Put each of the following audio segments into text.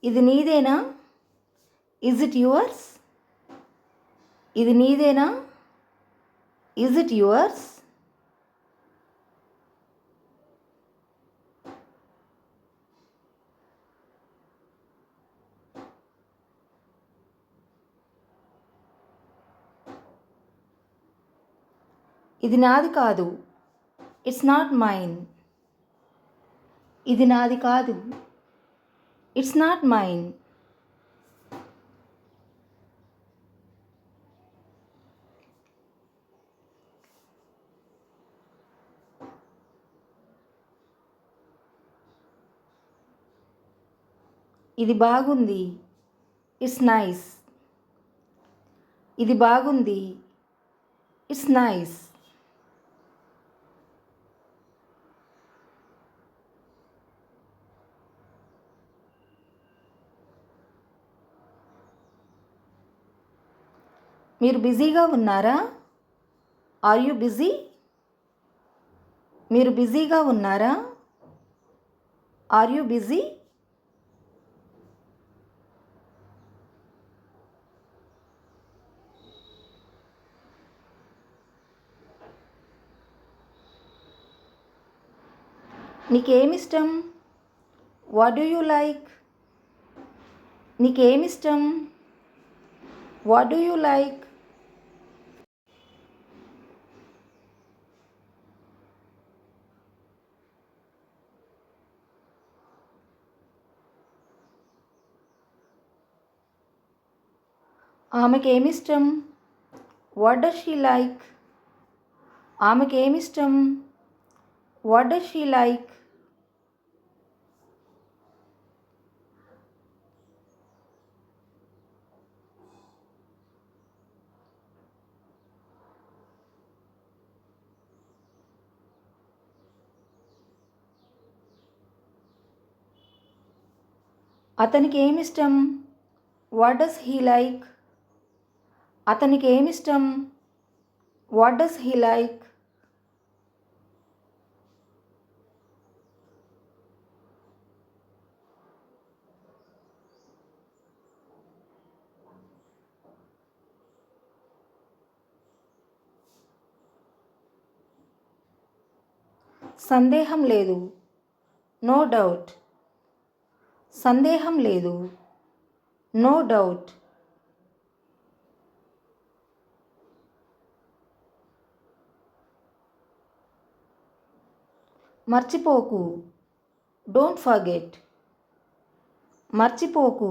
ఇది నీదేనా? Is it yours? ఇది నీదేనా? Is it yours? ఇది నాది కాదు. It's not mine. ఇది నాది కాదు. It's not mine. ఇది బాగుంది. It's nice. ఇది బాగుంది. It's nice. మీరు బిజీగా ఉన్నారా? Are you busy? మీరు బిజీగా ఉన్నారా? Are you busy? నీకేమిష్టం? What do you like? నీకేమిష్టం? What do you like? ఆమెకేమిష్టం? What does she like? ఆమెకేమిష్టం? What does she like? అతనికి ఏమిష్టం? What does he like? అతనికి ఏమిష్టం? What does he like? సందేహం లేదు. No doubt. సందేహం లేదు. No doubt. మర్చిపోకు. Don't forget. మర్చిపోకు.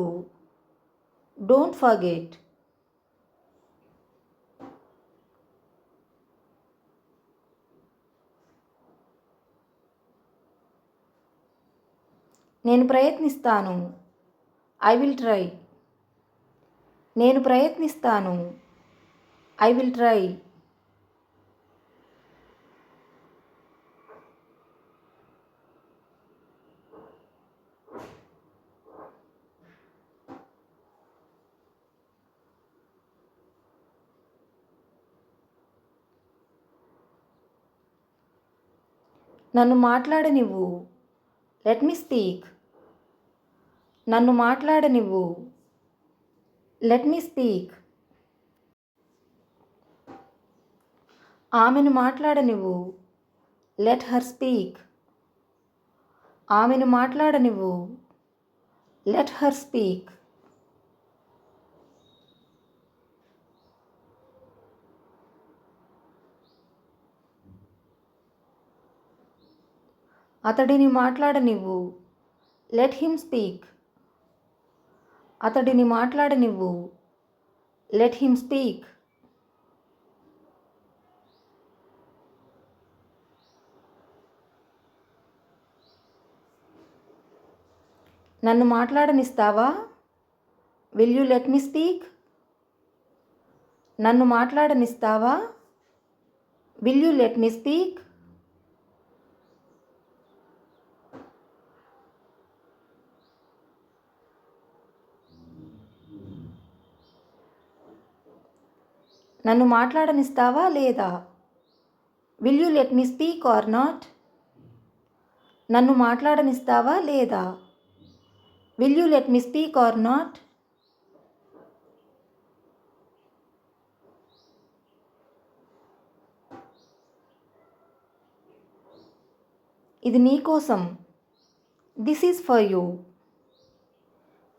Don't forget. నేను ప్రయత్నిస్తాను. I will try. నేను ప్రయత్నిస్తాను. I will try. నన్ను మాట్లాడనివ్వు. Let me speak. నన్ను మాట్లాడనివ్వు. Let me speak. ఆమెను మాట్లాడనివ్వు. Let her speak. ఆమెను మాట్లాడనివ్వు. Let her speak. అతడిని మాట్లాడనివ్వు. Let him speak. అతడిని మాట్లాడనివ్వు. Let him speak. నన్ను మాట్లాడనిస్తావా? Will you let me speak? నన్ను మాట్లాడనిస్తావా? Will you let me speak? నన్ను మాట్లాడనిస్తావా లేదా? Will you let me speak or not? నన్ను మాట్లాడనిస్తావా లేదా? Will you let me speak or not? ఇది నీ కోసం. This is for you.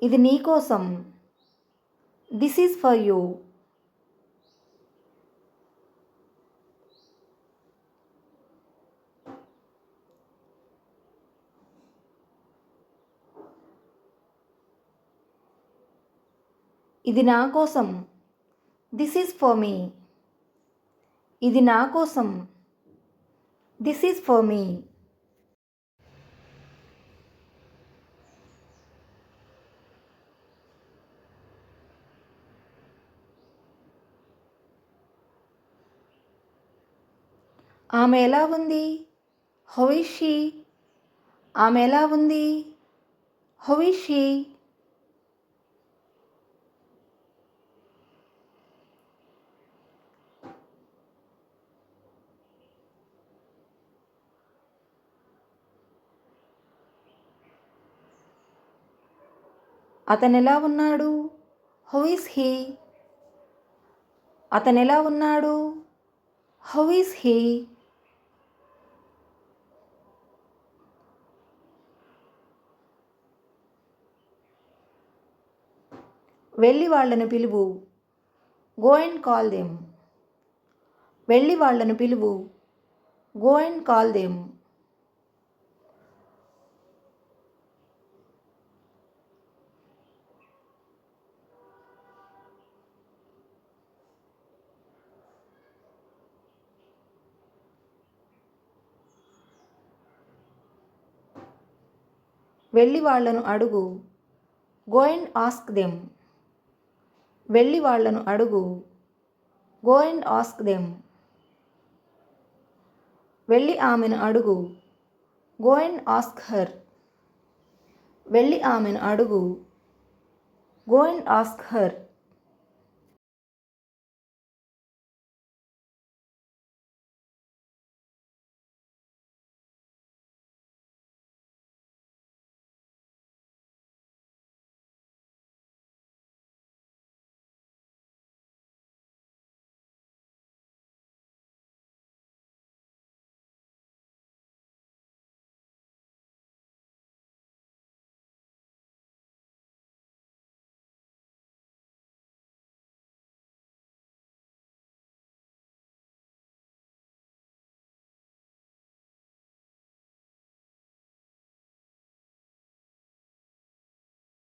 ఇది నీ కోసం. This is for you. ఇది నా కోసం. This is for me. ఇది నా కోసం. This is for me. ఆమె ఎలా ఉంది? How is she? ఆమె ఎలా ఉంది? How is she? అతనెలా ఉన్నాడు? How is he? అతనెలా ఉన్నాడు? How is he? వెళ్ళి వాళ్ళను పిలువు. Go and call them. వెళ్ళి వాళ్ళను పిలువు. Go and call them. వెళ్ళి వాళ్ళను అడుగు. Go and ask them. వెళ్ళి వాళ్ళను అడుగు. Go and ask them. వెళ్ళి ఆమెను అడుగు. Go and ask her. వెళ్ళి ఆమెను అడుగు. Go and ask her.